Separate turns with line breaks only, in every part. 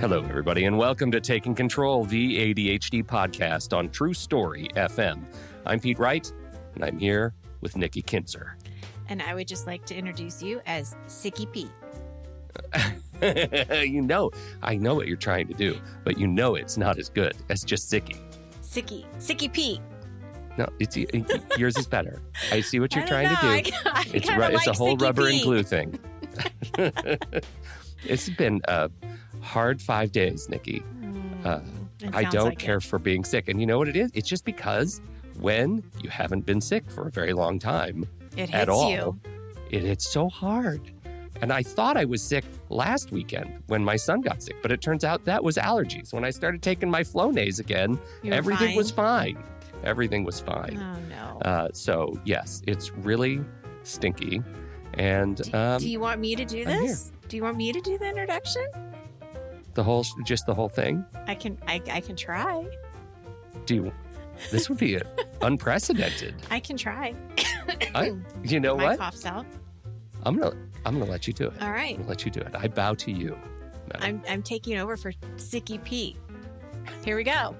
Hello, everybody, and welcome to Taking Control, the ADHD podcast on True Story FM. I'm Pete Wright, and I'm here with Nikki Kinzer.
And I would just like to introduce you as Sicky Pete.
I know what you're trying to do, but you know it's not as good as just Sicky.
Sicky Pete.
No, yours is better. I see what you're trying to do.
It's
a whole
Sicky
rubber
Pete.
and glue thing. It's been a hard 5 days, Nikki. I don't care for being sick. And you know what it is? It's just because when you haven't been sick for a very long time
It hits
at all,
you.
it hits so hard. And I thought I was sick last weekend when my son got sick, but it turns out that was allergies. When I started taking my Flonase again, everything was fine. Everything was fine.
Oh, no.
So, yes, it's really stinky. And
do you want me to do this? Do you want me to do the introduction?
The whole thing?
I can try.
This would be unprecedented.
I can try.
You know
my
what?
Cough's out.
I'm gonna let you do it.
All right.
I'm gonna let you do it. I bow to you, madam.
I'm taking over for Sicky Pete. Here we go.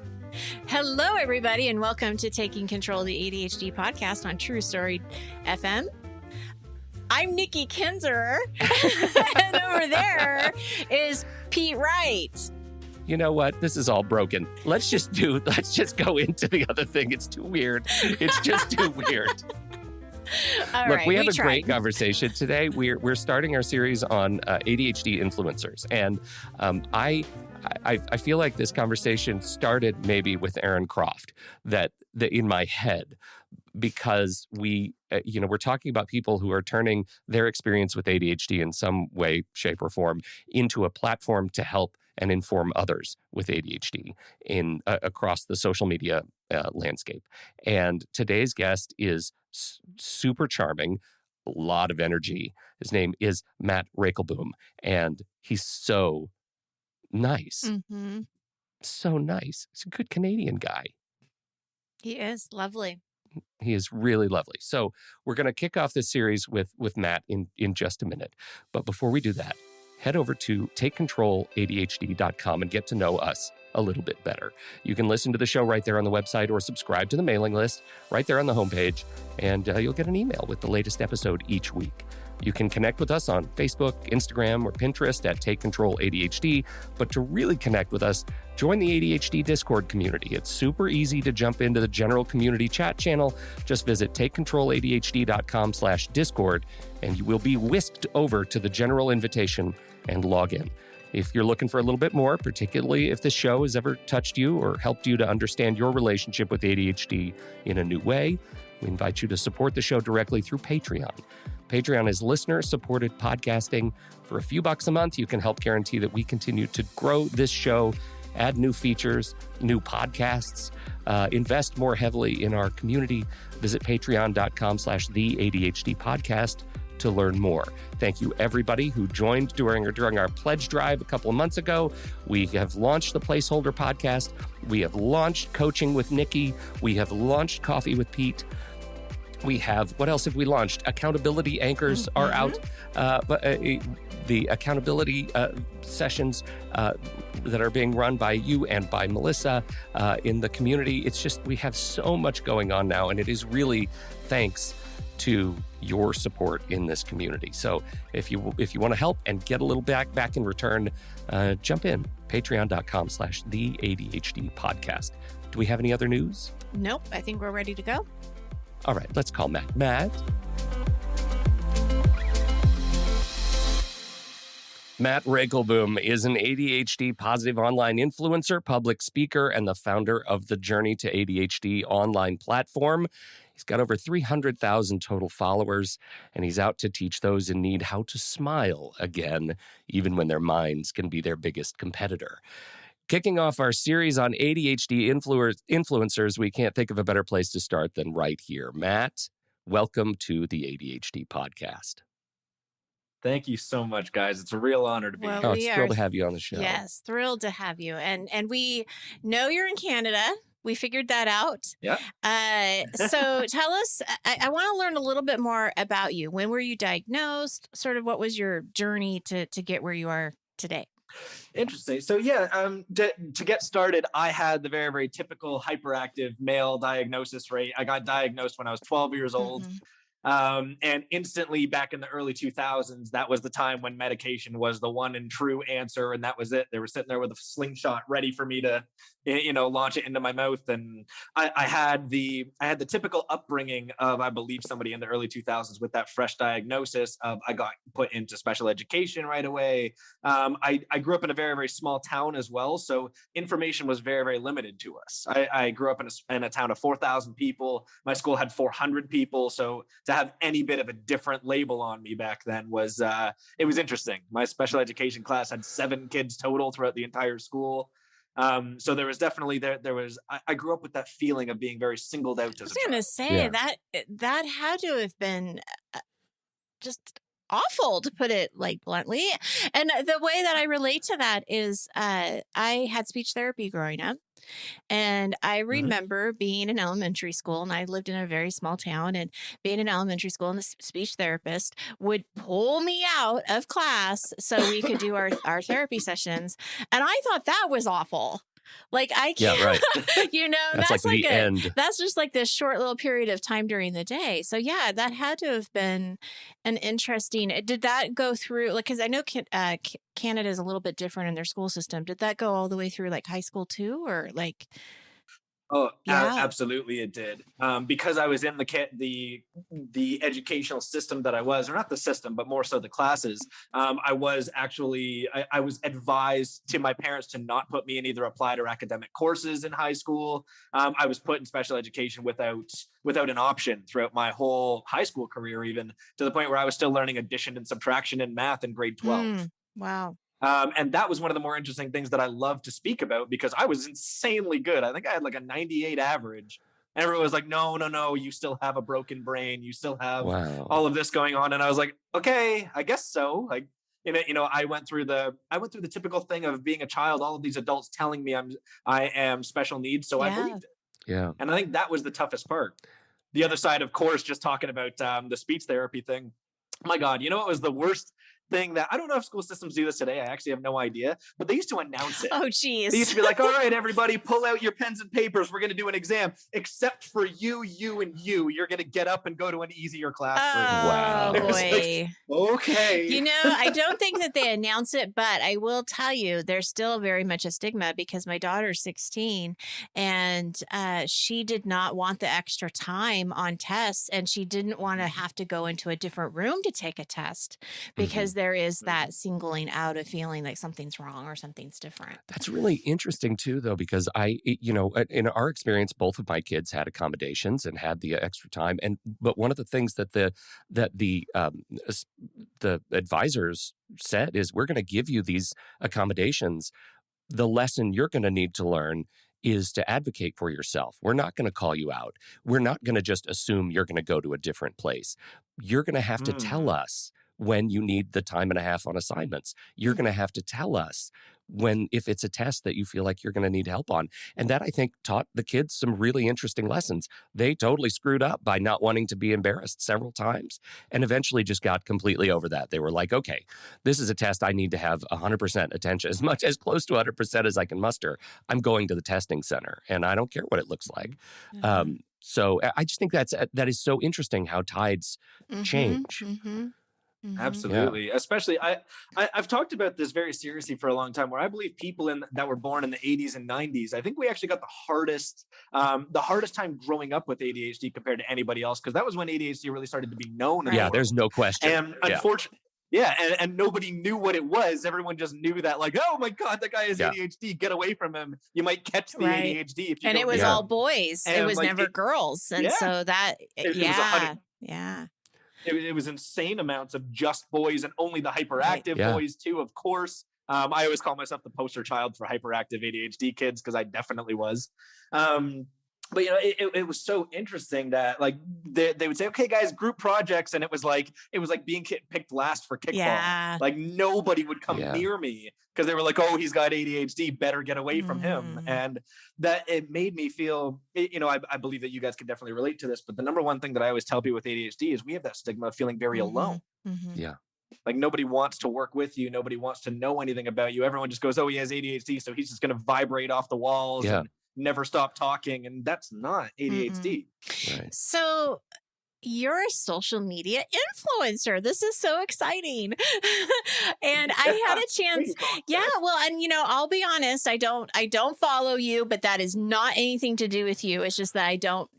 Hello, everybody, and welcome to Taking Control, the ADHD podcast on True Story FM. I'm Nikki Kinzer, and over there is Pete Wright.
You know what? This is all broken. Let's just go into the other thing. It's too weird. It's just too weird. Look, we have a great conversation today. We're starting our series on ADHD influencers, and I feel like this conversation started maybe with Aaron Croft that in my head, because we're talking about people who are turning their experience with ADHD in some way, shape, or form into a platform to help and inform others with ADHD across the social media landscape. And today's guest is super charming, a lot of energy. His name is Matt Raekelboom, and he's so nice.
Mm-hmm.
So nice. He's a good Canadian guy.
He is lovely.
He is really lovely. So we're going to kick off this series with Matt in just a minute. But before we do that, head over to takecontroladhd.com and get to know us a little bit better. You can listen to the show right there on the website or subscribe to the mailing list right there on the homepage, and you'll get an email with the latest episode each week. You can connect with us on Facebook, Instagram, or Pinterest at Take Control ADHD. But to really connect with us, join the ADHD Discord community. It's super easy to jump into the general community chat channel. Just visit takecontroladhd.com/Discord, and you will be whisked over to the general invitation and log in. If you're looking for a little bit more, particularly if this show has ever touched you or helped you to understand your relationship with ADHD in a new way, we invite you to support the show directly through Patreon. Patreon is listener-supported podcasting. For a few bucks a month, you can help guarantee that we continue to grow this show, add new features, new podcasts, invest more heavily in our community. Visit patreon.com/the-ADHD podcast to learn more. Thank you, everybody who joined during our pledge drive a couple of months ago. We have launched the Placeholder podcast. We have launched Coaching with Nikki. We have launched Coffee with Pete. We have, what else have we launched? Accountability Anchors are out. The accountability sessions that are being run by you and by Melissa in the community. It's just, we have so much going on now, and it is really thanks to your support in this community. So if you want to help and get a little back in return, jump in, patreon.com/the-ADHD podcast. Do we have any other news?
Nope. I think we're ready to go.
All right, let's call Matt. Matt Raekelboom is an ADHD positive online influencer, public speaker, and the founder of the Journey to ADHD online platform. He's got over 300,000 total followers, and he's out to teach those in need how to smile again, even when their minds can be their biggest competitor. Kicking off our series on ADHD influencers, we can't think of a better place to start than right here. Matt, welcome to the ADHD podcast.
Thank you so much, guys. It's a real honor to be here.
It's thrilled to have you on the show.
Yes, thrilled to have you. And we know you're in Canada. We figured that out.
Yeah.
So tell us, I want to learn a little bit more about you. When were you diagnosed? Sort of what was your journey to get where you are today?
Interesting. So to get started, I had the very, very typical hyperactive male diagnosis rate. I got diagnosed when I was 12 years old. And instantly back in the early 2000s, that was the time when medication was the one and true answer. And that was it. They were sitting there with a slingshot ready for me to, launch it into my mouth. And I had the typical upbringing of, I believe, somebody in the early 2000s with that fresh diagnosis of, I got put into special education right away. I grew up in a very, very small town as well. So information was very, very limited to us. I grew up in a town of 4,000 people. My school had 400 people. So to have any bit of a different label on me back then was it was interesting. My special education class had 7 kids total throughout the entire school. So there was definitely I grew up with that feeling of being very singled out as a child.
I was going to say that had to have been just awful, to put it like bluntly. And the way that I relate to that is I had speech therapy growing up. And I remember being in elementary school, and I lived in a very small town, and being in elementary school, and the speech therapist would pull me out of class so we could do our therapy sessions. And I thought that was awful. Like, I can't, that's like the end. That's just like this short little period of time during the day. So yeah, that had to have been an interesting, did that go through, like, cause I know Canada is a little bit different in their school system. Did that go all the way through like high school too? Or like?
Oh, absolutely it did. Because I was in the educational system that I was, or not the system, but more so the classes. I was advised to my parents to not put me in either applied or academic courses in high school. I was put in special education without an option throughout my whole high school career, even to the point where I was still learning addition and subtraction in math in grade 12.
Wow.
And that was one of the more interesting things that I love to speak about, because I was insanely good. I think I had like a 98 average. And everyone was like, no, you still have a broken brain. You still have all of this going on. And I was like, okay, I guess so. Like, I went through the typical thing of being a child, all of these adults telling me I am special needs. So I believed it.
Yeah.
And I think that was the toughest part. The other side, of course, just talking about the speech therapy thing. Oh my God, what was the worst thing that, I don't know if school systems do this today. I actually have no idea, but they used to announce it.
Oh, geez.
They used to be like, all right, everybody, pull out your pens and papers. We're going to do an exam, except for you, and you. You're going to get up and go to an easier class.
Oh, boy.
Like, okay.
I don't think that they announce it, but I will tell you, there's still very much a stigma, because my daughter's 16 and she did not want the extra time on tests, and she didn't want to have to go into a different room to take a test, because there is that singling out of feeling like something's wrong or something's different.
That's really interesting too, though, because in our experience, both of my kids had accommodations and had the extra time. But one of the things that the advisors said is, we're going to give you these accommodations. The lesson you're going to need to learn is to advocate for yourself. We're not going to call you out. We're not going to just assume you're going to go to a different place. You're going to have to tell us when you need the time and a half on assignments. You're going to have to tell us if it's a test that you feel like you're going to need help on. And that, I think, taught the kids some really interesting lessons. They totally screwed up by not wanting to be embarrassed several times, and eventually just got completely over that. They were like, okay, this is a test I need to have 100% attention, as close to 100% as I can muster. I'm going to the testing center, and I don't care what it looks like. So I just think that is so interesting how tides change.
Absolutely. Yeah. Especially, I've talked about this very seriously for a long time, where I believe people that were born in the 80s and 90s, I think we actually got the hardest time growing up with ADHD compared to anybody else, because that was when ADHD really started to be known.
Yeah, there's no question.
And unfortunately, and nobody knew what it was. Everyone just knew that, like, oh my God, that guy has ADHD. Get away from him. You might catch the ADHD. If you
and it was all boys. And it was like, never girls. And so that,
it was insane amounts of just boys, and only the hyperactive boys too, of course. I always call myself the poster child for hyperactive ADHD kids, because I definitely was. But it was so interesting that, like, they would say, okay, guys, group projects, and it was like being picked last for kickball.
Yeah.
Like, nobody would come near me, because they were like, oh, he's got ADHD, better get away from him. And that, it made me feel, I believe that you guys can definitely relate to this, but the number one thing that I always tell people with ADHD is we have that stigma of feeling very alone.
Yeah.
Like nobody wants to work with you. Nobody wants to know anything about you. Everyone just goes, oh, he has ADHD, so he's just going to vibrate off the walls and never stop talking. And that's not ADHD.
Right.
So you're a social media influencer. This is so exciting. And I had a chance. Yeah, well, and I'll be honest, I don't follow you, but that is not anything to do with you. It's just that I don't,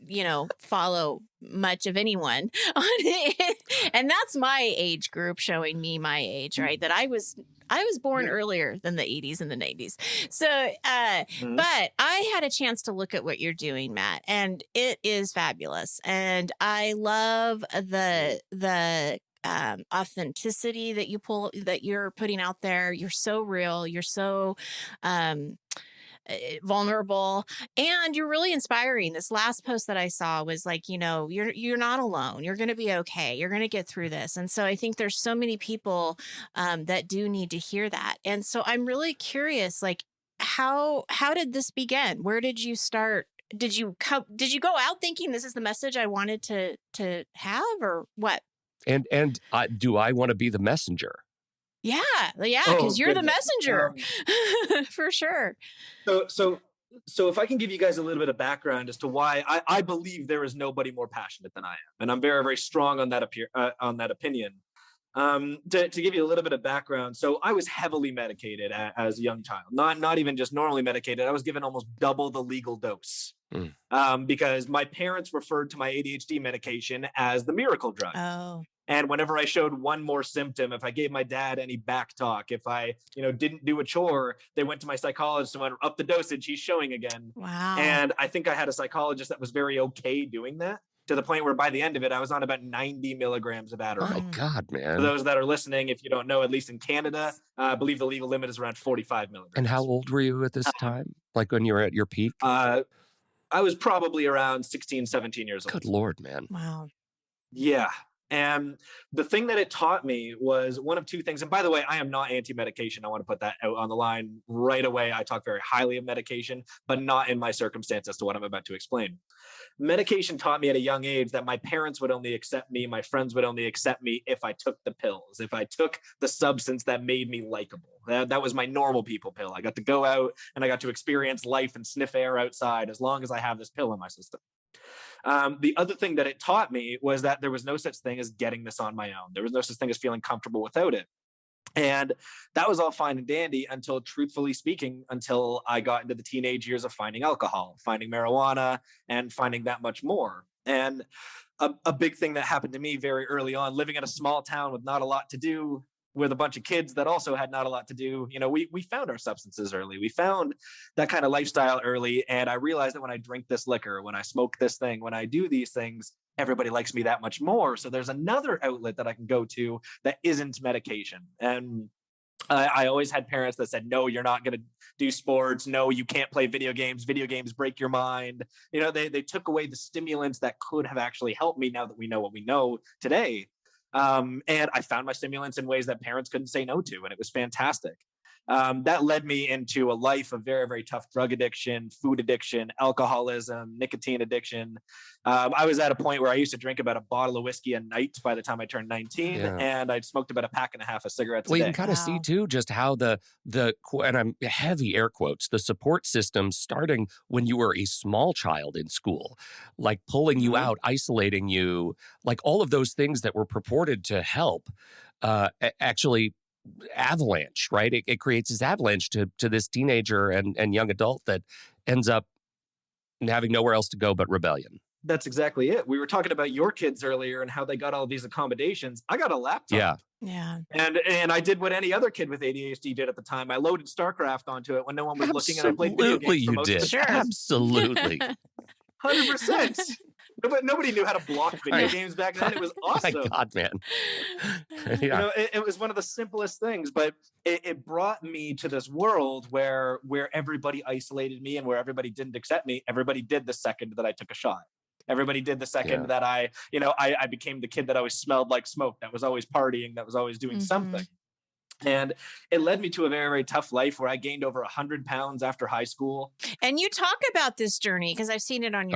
follow much of anyone on it. And that's my age group showing me my age, right? That I was born earlier than the 80s and the 90s. So, but I had a chance to look at what you're doing, Matt, and it is fabulous. And I love the authenticity that you're putting out there. You're so real. You're so, vulnerable, and you're really inspiring. This last post that I saw was like, you're not alone. You're going to be okay. You're going to get through this. And so I think there's so many people that do need to hear that. And so I'm really curious, like, how did this begin? Where did you start? Did you go out thinking this is the message I wanted to have, or what?
And do I want to be the messenger?
Yeah, because you're the messenger for sure.
So if I can give you guys a little bit of background as to why I believe there is nobody more passionate than I am, and I'm very, very strong on that opinion. To give you a little bit of background, so I was heavily medicated as a young child, not even just normally medicated. I was given almost double the legal dose because my parents referred to my ADHD medication as the miracle drug.
Oh.
And whenever I showed one more symptom, if I gave my dad any back talk, if I, didn't do a chore, they went to my psychologist and went, up the dosage, he's showing again.
Wow.
And I think I had a psychologist that was very okay doing that, to the point where by the end of it, I was on about 90 milligrams of Adderall.
Oh my God, man.
For those that are listening, if you don't know, at least in Canada, I believe the legal limit is around 45 milligrams.
And how old were you at this time? Like when you were at your peak?
I was probably around 16, 17 years old.
Good Lord, man.
Wow.
Yeah. And the thing that it taught me was one of two things. And by the way, I am not anti-medication. I want to put that out on the line right away. I talk very highly of medication, but not in my circumstance as to what I'm about to explain. Medication taught me at a young age that my parents would only accept me, my friends would only accept me if I took the pills, if I took the substance that made me likable. That was my normal people pill. I got to go out and I got to experience life and sniff air outside as long as I have this pill in my system. The other thing that it taught me was that there was no such thing as getting this on my own. There was no such thing as feeling comfortable without it. And that was all fine and dandy until, truthfully speaking, until I got into the teenage years of finding alcohol, finding marijuana, and finding that much more. And a big thing that happened to me very early on, living in a small town with not a lot to do, with a bunch of kids that also had not a lot to do, we found our substances early. We found that kind of lifestyle early. And I realized that when I drink this liquor, when I smoke this thing, when I do these things, everybody likes me that much more. So there's another outlet that I can go to that isn't medication. And I always had parents that said, no, you're not going to do sports. No, you can't play video games. Video games break your mind. They took away the stimulants that could have actually helped me now that we know what we know today. And I found my stimulants in ways that parents couldn't say no to, and it was fantastic. That led me into a life of very, very tough drug addiction, food addiction, alcoholism, nicotine addiction. I was at a point where I used to drink about a bottle of whiskey a night by the time I turned 19, and I'd smoked about a pack and a half of cigarettes a day.
You can kind of see too just how the and I'm heavy air quotes, the support system starting when you were a small child in school, like pulling you out, isolating you, like all of those things that were purported to help, actually avalanche, right? It creates this avalanche to this teenager and young adult that ends up having nowhere else to go but rebellion.
That's exactly it. We were talking about your kids earlier and how they got all these accommodations. I got a laptop.
Yeah.
And I did what any other kid with ADHD did at the time. I loaded StarCraft onto it when no one was looking, and I played video games for most of the time.
Absolutely.
100%. Nobody knew how to block video games back then. It was awesome.
Oh my God, man.
It was one of the simplest things, but it brought me to this world where everybody isolated me and where everybody didn't accept me. Everybody did the second that I took a shot. Everybody did the second that I became the kid that always smelled like smoke, that was always partying, that was always doing something. And it led me to a very, very tough life where I gained over 100 pounds after high school.
And you talk about this journey because I've seen it on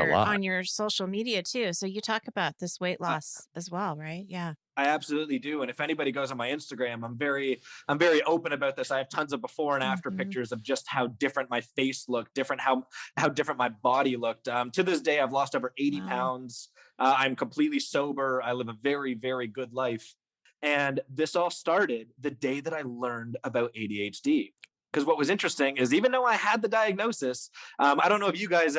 your social media too. So you talk about this weight loss as well, right? Yeah.
I absolutely do. And if anybody goes on my Instagram, I'm very open about this. I have tons of before and after pictures of just how different my face looked, how different my body looked. To this day, I've lost over 80 pounds. I'm completely sober. I live a very, very good life. And this all started the day that I learned about ADHD. Because what was interesting is even though I had the diagnosis, I don't know if you guys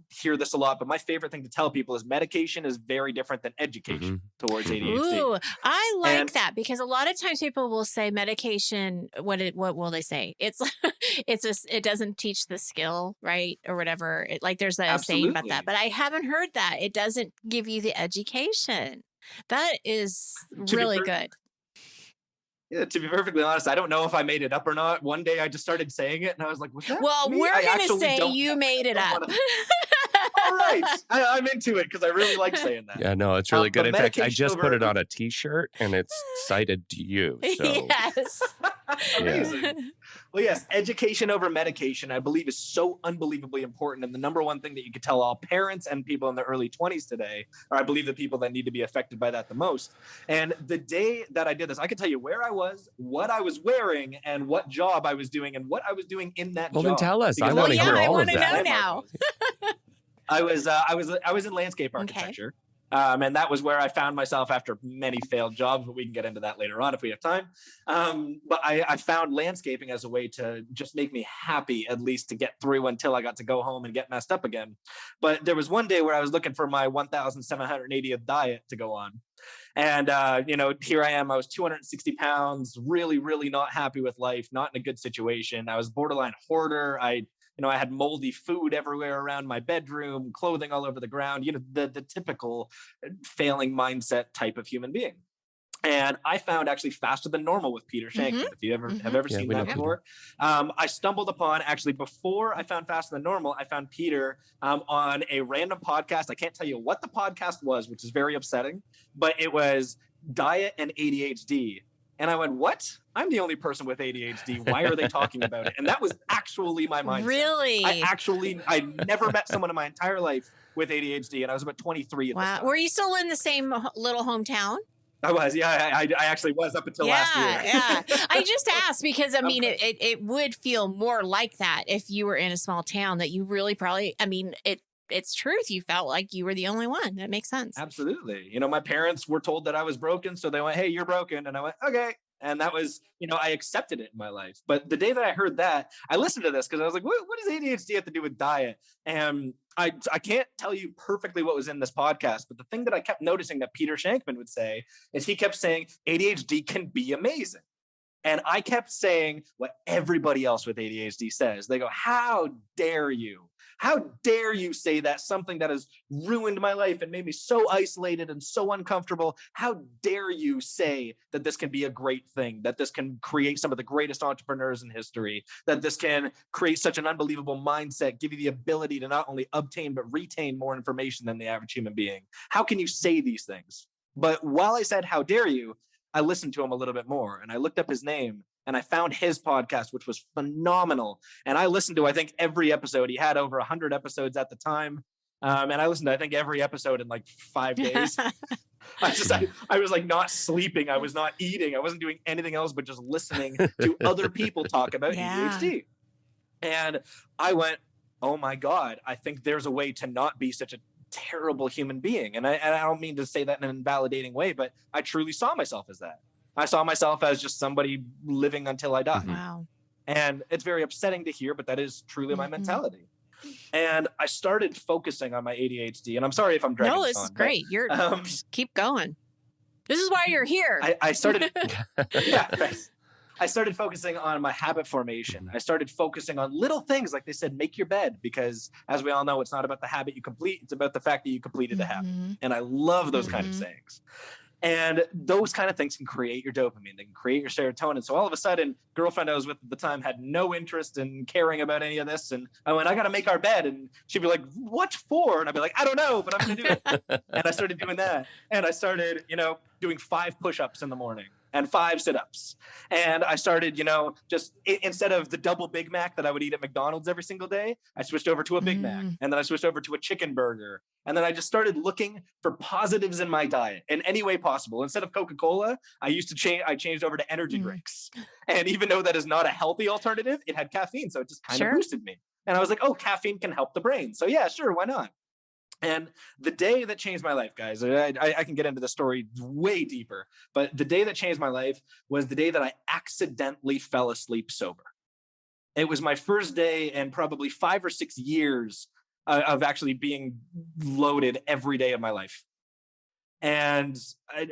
hear this a lot, but my favorite thing to tell people is medication is very different than education towards ADHD.
Ooh, I like that because a lot of times people will say medication. What will they say? It doesn't teach the skill, right, or whatever. There's a saying about that, but I haven't heard that. It doesn't give you the education. That is really good.
Yeah, to be perfectly honest, I don't know if I made it up or not. One day I just started saying it and I was like, was that me?
We're going to say you made it up.
All right. I'm into it because I really like saying that.
Yeah, no, it's really good. In fact, I just put it on a t-shirt and it's cited to you. So.
Yes.
Amazing. Well, yes, education over medication, I believe, is so unbelievably important. And the number one thing that you could tell all parents and people in their early 20s today, or I believe the people that need to be affected by that the most. And the day that I did this, I could tell you where I was, what I was wearing, and what job I was doing, and what I was doing in that job.
Well, then tell us. I want to hear all of that.
I want to know now.
I was in landscape architecture. Okay. And that was where I found myself after many failed jobs, but we can get into that later on if we have time. But I found landscaping as a way to just make me happy, at least to get through until I got to go home and get messed up again. But there was one day where I was looking for my 1,780th diet to go on. And, here I am, I was 260 pounds, really, really not happy with life, not in a good situation. I was borderline hoarder. I had moldy food everywhere around my bedroom, clothing all over the ground, the typical failing mindset type of human being. And I found actually Faster Than Normal with Peter Shankman. If you have ever seen that before. I stumbled upon, actually, before I found Faster Than Normal, I found Peter on a random podcast. I can't tell you what the podcast was, which is very upsetting, but it was diet and ADHD. And I went, what? I'm the only person with ADHD. Why are they talking about it? And that was actually my mindset.
Really?
I never met someone in my entire life with ADHD, and I was about 23 at this time.
Were you still in the same little hometown?
I was, yeah. I actually was up until last year.
Yeah. I just asked because, I mean, it would feel more like that if you were in a small town that you really probably, I mean, it's truth. You felt like you were the only one. That makes sense.
Absolutely. My parents were told that I was broken. So they went, hey, you're broken. And I went, okay. And that was, I accepted it in my life. But the day that I heard that, I listened to this because I was like, what does ADHD have to do with diet? And I can't tell you perfectly what was in this podcast, but the thing that I kept noticing that Peter Shankman would say is he kept saying ADHD can be amazing. And I kept saying what everybody else with ADHD says. They go, how dare you? How dare you say that something that has ruined my life and made me so isolated and so uncomfortable? How dare you say that this can be a great thing, that this can create some of the greatest entrepreneurs in history, that this can create such an unbelievable mindset, give you the ability to not only obtain but retain more information than the average human being? How can you say these things? But while I said, how dare you, I listened to him a little bit more and I looked up his name and I found his podcast, which was phenomenal. And I listened to, I think, every episode. He had over 100 episodes at the time. And I listened to, I think, every episode in like 5 days. I was like not sleeping. I was not eating. I wasn't doing anything else but just listening to other people talk about ADHD. And I went, oh my God, I think there's a way to not be such a terrible human being. And I don't mean to say that in an invalidating way, but I truly saw myself as that. I saw myself as just somebody living until I die.
Wow.
And it's very upsetting to hear, but that is truly my mentality. And I started focusing on my ADHD. And I'm sorry if I'm dragging this on.
No, it's great. You're just keep going. This is why you're here.
I started, I started focusing on my habit formation. I started focusing on little things, like they said, make your bed, because as we all know, it's not about the habit you complete. It's about the fact that you completed the habit. And I love those kind of sayings. And those kind of things can create your dopamine. They can create your serotonin. So all of a sudden, girlfriend I was with at the time had no interest in caring about any of this. And I went, I got to make our bed. And she'd be like, what for? And I'd be like, I don't know, but I'm going to do it. And I started doing that. And I started, doing 5 push-ups in the morning. and 5 sit-ups. And I started, just instead of the double Big Mac that I would eat at McDonald's every single day, I switched over to a Big Mac. And then I switched over to a chicken burger. And then I just started looking for positives in my diet in any way possible. Instead of Coca-Cola, I changed over to energy drinks. And even though that is not a healthy alternative, it had caffeine. So it just kind of boosted me. And I was like, oh, caffeine can help the brain. So yeah, sure, why not? And the day that changed my life, guys, I can get into the story way deeper, but the day that changed my life was the day that I accidentally fell asleep sober. It was my first day in probably 5 or 6 years of actually being loaded every day of my life. And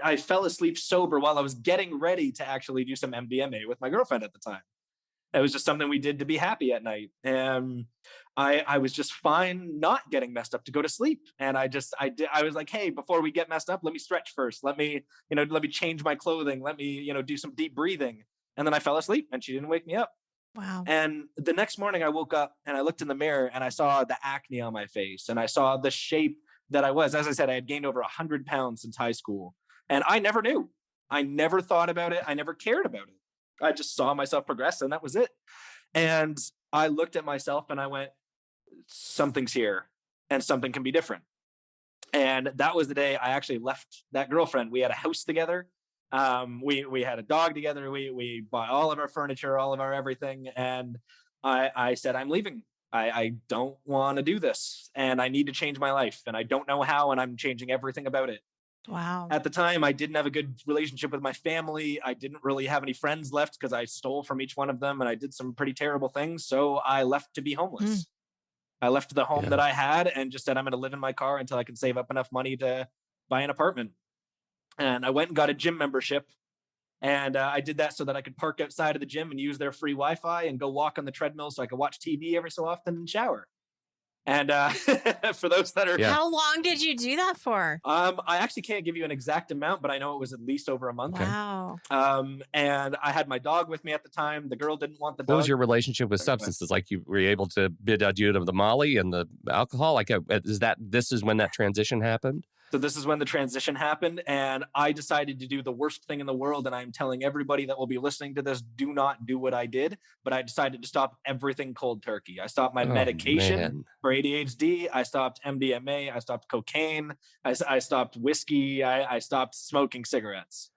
I fell asleep sober while I was getting ready to actually do some MDMA with my girlfriend at the time. It was just something we did to be happy at night. And I was just fine not getting messed up to go to sleep. And I was like, hey, before we get messed up, let me stretch first. Let me change my clothing. Let me, do some deep breathing. And then I fell asleep and she didn't wake me up.
Wow.
And the next morning I woke up and I looked in the mirror and I saw the acne on my face and I saw the shape that I was. As I said, I had gained over 100 pounds since high school. And I never knew. I never thought about it. I never cared about it. I just saw myself progress and that was it. And I looked at myself and I went, something's here and something can be different. And that was the day I actually left that girlfriend. We had a house together. We had a dog together. We bought all of our furniture, all of our everything. And I said, I'm leaving. I don't want to do this and I need to change my life and I don't know how, and I'm changing everything about it.
Wow.
At the time, I didn't have a good relationship with my family. I didn't really have any friends left because I stole from each one of them and I did some pretty terrible things. So I left to be homeless. I left the home that I had and just said, I'm going to live in my car until I can save up enough money to buy an apartment. And I went and got a gym membership. And I did that so that I could park outside of the gym and use their free Wi-Fi and go walk on the treadmill so I could watch TV every so often and shower. And for those that are...
How long did you do that for?
I actually can't give you an exact amount, but I know it was at least over a month.
Wow.
And I had my dog with me at the time. The girl didn't want the dog.
What was your relationship with substances? Like you were able to bid adieu to the Molly and the alcohol? Like this is when that transition happened?
So this is when the transition happened, and I decided to do the worst thing in the world, and I'm telling everybody that will be listening to this, do not do what I did, but I decided to stop everything cold turkey. I stopped my medication for ADHD. I stopped MDMA. I stopped cocaine. I stopped whiskey. I stopped smoking cigarettes.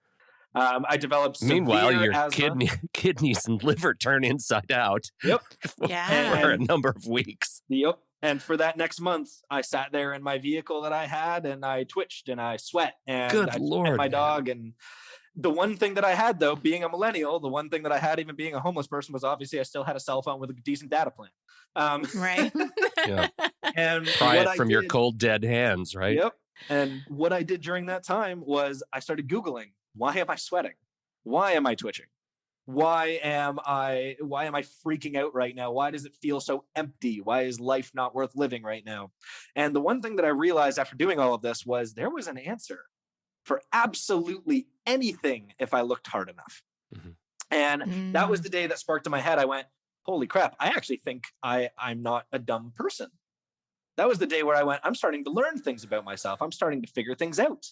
I developed
Meanwhile, your
asthma.
kidneys and liver turn inside out.
Yep.
For a number of weeks.
Yep. And for that next month, I sat there in my vehicle that I had and I twitched and I sweat and
Good
I
Lord,
my dog. And the one thing that I had, though, being a millennial, the one thing that I had, even being a homeless person, was obviously I still had a cell phone with a decent data plan.
Right.
And
pry it from your cold, dead hands, right?
Yep. And what I did during that time was I started Googling, why am I sweating? Why am I twitching? Why am I freaking out right now? Why does it feel so empty? Why is life not worth living right now? And the one thing that I realized after doing all of this was there was an answer for absolutely anything if I looked hard enough. And that was the day that sparked in my head. I went, holy crap, I actually think I'm not a dumb person. That was the day where I went, I'm starting to learn things about myself. I'm starting to figure things out.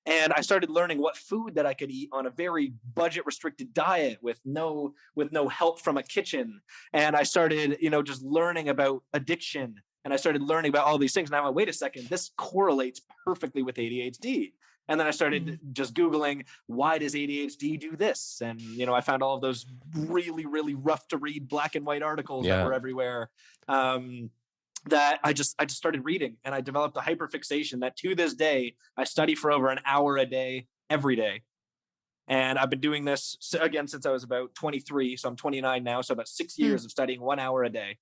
And I started learning what food that I could eat on a very budget restricted diet with no help from a kitchen. And I started, just learning about addiction. And I started learning about all these things. And I went, wait a second, this correlates perfectly with ADHD. And then I started just Googling, why does ADHD do this? And, I found all of those really, really rough to read black and white articles that were everywhere. That I just started reading, and I developed a hyperfixation that to this day, I study for over an hour a day, every day. And I've been doing this again since I was about 23. So I'm 29 now. So about 6 years of studying 1 hour a day.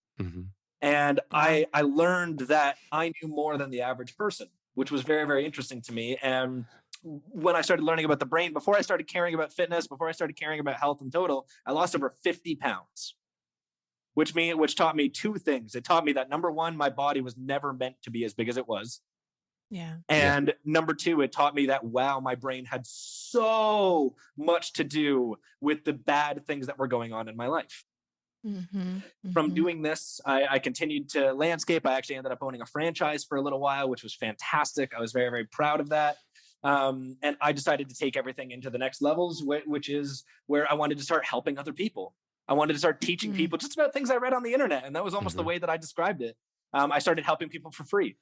And I learned that I knew more than the average person, which was very, very interesting to me. And when I started learning about the brain, before I started caring about fitness, before I started caring about health in total, I lost over 50 pounds. Which taught me two things. It taught me that number one, my body was never meant to be as big as it was.
Yeah.
And number two, it taught me that, wow, my brain had so much to do with the bad things that were going on in my life. From doing this, I continued to landscape. I actually ended up owning a franchise for a little while, which was fantastic. I was very, very proud of that. And I decided to take everything into the next levels, which is where I wanted to start helping other people. I wanted to start teaching people just about things I read on the internet. And that was almost the way that I described it. I started helping people for free.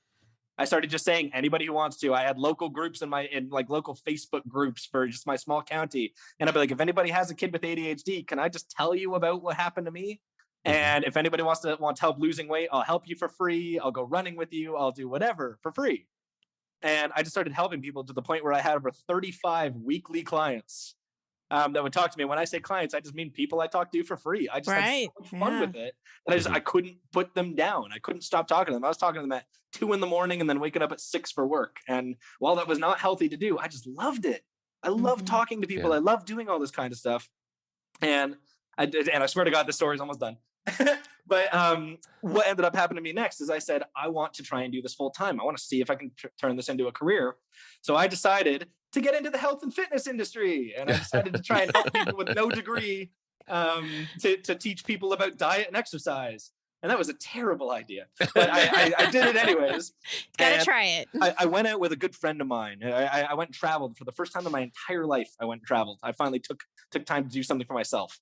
I started just saying anybody who wants to. I had local groups in like local Facebook groups for just my small county. And I'd be like, if anybody has a kid with ADHD, can I just tell you about what happened to me? And if anybody wants help losing weight, I'll help you for free. I'll go running with you. I'll do whatever for free. And I just started helping people to the point where I had over 35 weekly clients that would talk to me. When I say clients, I just mean people I talk to for free. I just had so much fun with it. And I couldn't put them down. I couldn't stop talking to them. I was talking to them at 2 a.m. and then waking up at 6 for work. And while that was not healthy to do, I just loved it. I love talking to people. I love doing all this kind of stuff. And I swear to God, the story's almost done. But what ended up happening to me next is I said, I want to try and do this full time. I want to see if I can turn this into a career. So I decided to get into the health and fitness industry. And I decided to try and help people with no degree to teach people about diet and exercise. And that was a terrible idea, but I did it anyways.
Gotta try it.
I went out with a good friend of mine. I went and traveled for the first time in my entire life. I went and traveled. I finally took time to do something for myself.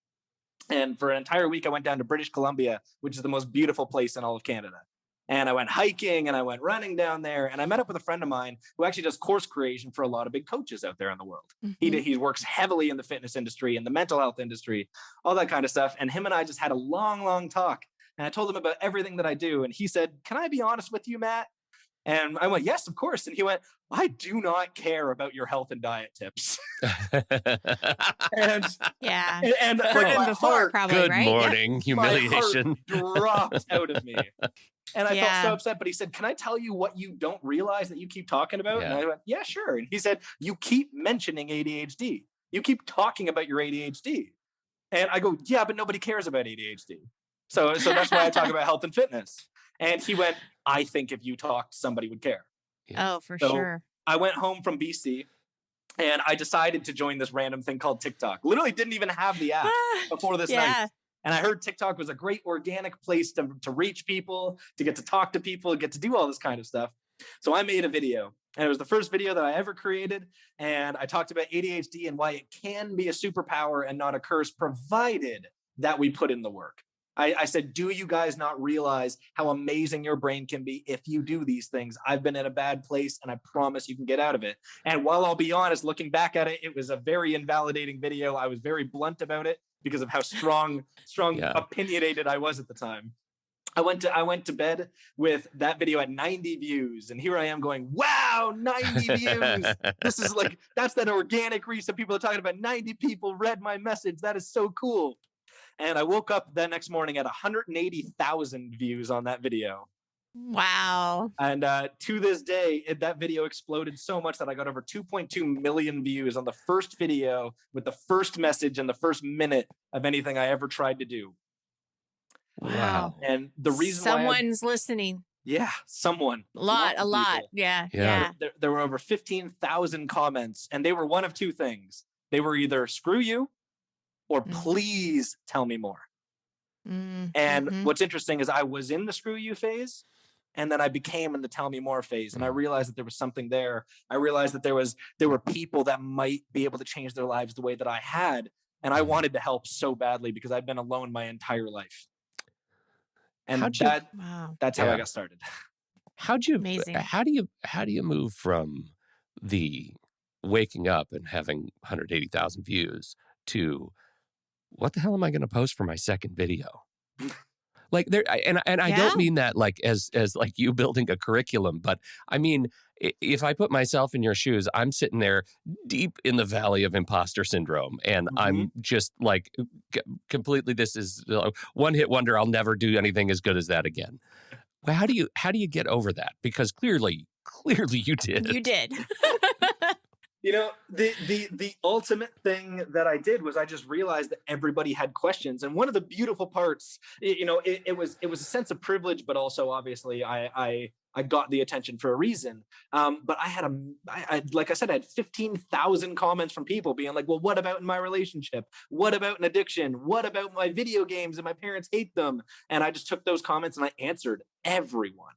And for an entire week, I went down to British Columbia, which is the most beautiful place in all of Canada. And I went hiking and I went running down there. And I met up with a friend of mine who actually does course creation for a lot of big coaches out there in the world. He works heavily in the fitness industry and the mental health industry, all that kind of stuff. And him and I just had a long, long talk. And I told him about everything that I do. And he said, "Can I be honest with you, Matt?" And I went, "Yes, of course." And he went, "I do not care about your health and diet tips." and like my heart,
probably,
good
right?
morning, humiliation
dropped out of me. And I felt so upset, but he said, "Can I tell you what you don't realize that you keep talking about?" And I went, "Yeah, sure." And he said, "You keep mentioning ADHD. You keep talking about your ADHD." And I go, "Yeah, but nobody cares about ADHD. So that's why I talk about health and fitness." And he went, "I think if you talked, somebody would care."
Oh, for sure.
I went home from BC and I decided to join this random thing called TikTok. Literally didn't even have the app before this night. And I heard TikTok was a great organic place to reach people, to get to talk to people, get to do all this kind of stuff. So I made a video, and it was the first video that I ever created. And I talked about ADHD and why it can be a superpower and not a curse, provided that we put in the work. I said, do you guys not realize how amazing your brain can be if you do these things? I've been in a bad place and I promise you can get out of it. And while I'll be honest, looking back at it, it was a very invalidating video. I was very blunt about it because of how strong, opinionated I was at the time. I went to bed with that video at 90 views. And here I am going, wow, 90 views. This is like, that's that organic reach that people are talking about. 90 people read my message. That is so cool. And I woke up the next morning at 180,000 views on that video.
Wow.
And to this day, that video exploded so much that I got over 2.2 million views on the first video with the first message and the first minute of anything I ever tried to do.
Wow.
And the reason
someone's listening.
Yeah, someone.
A lot. Yeah.
There were over 15,000 comments, and they were one of two things. They were either screw you or please tell me more. And what's interesting is I was in the screw you phase, and then I became in the tell me more phase. And I realized that there was something there. I realized that there were people that might be able to change their lives the way that I had. And I wanted to help so badly because I've been alone my entire life. And that's how I got started.
Amazing.
How do you move from the waking up and having 180,000 views to what the hell am I going to post for my second video? Like there, and I don't mean that like as like you building a curriculum, but I mean, if I put myself in your shoes, I'm sitting there deep in the valley of imposter syndrome, and I'm just like completely. This is one hit wonder. I'll never do anything as good as that again. Well, how do you get over that? Because clearly you did.
You did.
You know, the ultimate thing that I did was I just realized that everybody had questions. And one of the beautiful parts, you know, it was a sense of privilege, but also obviously I got the attention for a reason. But I like I said, I had 15,000 comments from people being like, well, what about in my relationship? What about an addiction? What about my video games and my parents hate them? And I just took those comments and I answered everyone.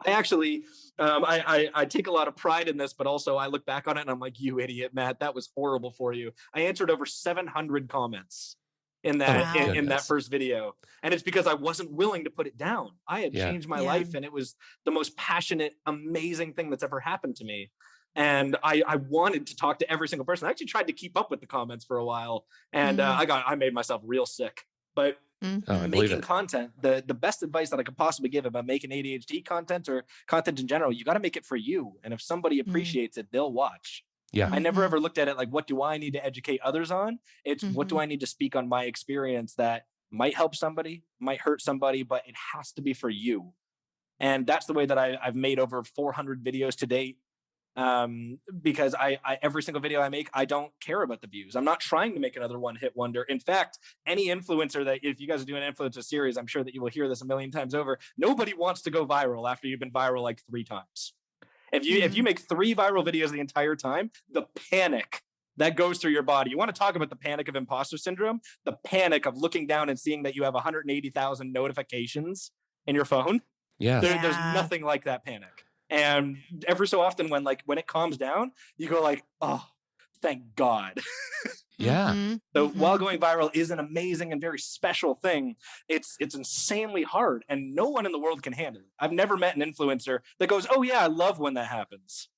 I actually, I take a lot of pride in this, but also I look back on it and I'm like, you idiot, Matt, that was horrible for you. I answered over 700 comments in that first video. And it's because I wasn't willing to put it down. I had changed my life, and it was the most passionate, amazing thing that's ever happened to me. And I wanted to talk to every single person. I actually tried to keep up with the comments for a while, and I made myself real sick. But making content, the best advice that I could possibly give about making ADHD content or content in general, you got to make it for you. And if somebody appreciates it, they'll watch.
Yeah.
I never ever looked at it like, what do I need to educate others on? It's what do I need to speak on my experience that might help somebody, might hurt somebody, but it has to be for you. And that's the way that I've made over 400 videos to date. Because I every single video I make, I don't care about the views. I'm not trying to make another one hit wonder. In fact, any influencer that, if you guys are doing an influencer series, I'm sure that you will hear this a million times over. Nobody wants to go viral after you've been viral like 3 times. If you make 3 viral videos the entire time, the panic that goes through your body. You want to talk about the panic of imposter syndrome? The panic of looking down and seeing that you have 180,000 notifications in your phone.
Yeah.
There's nothing like that panic. And every so often when it calms down, you go like, oh, thank God.
Yeah.
So while going viral is an amazing and very special thing, it's insanely hard, and no one in the world can handle it. I've never met an influencer that goes, oh yeah, I love when that happens.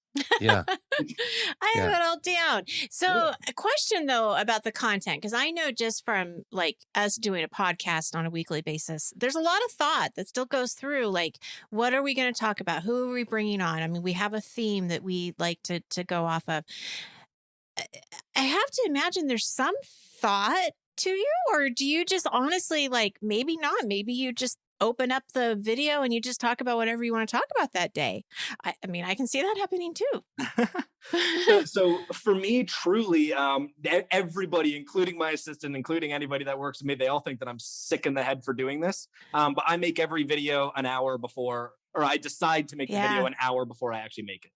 Yeah.
I have it all down. So a question though about the content, because I know just from like us doing a podcast on a weekly basis, there's a lot of thought that still goes through, like, what are we going to talk about? Who are we bringing on? I mean, we have a theme that we like to go off of. I have to imagine there's some thought to you, or do you just honestly, like, maybe not, maybe you just open up the video and you just talk about whatever you want to talk about that day. I mean, I can see that happening too.
So for me, truly, everybody, including my assistant, including anybody that works with me, they all think that I'm sick in the head for doing this. But I make every video an hour before, or I decide to make the video an hour before I actually make it.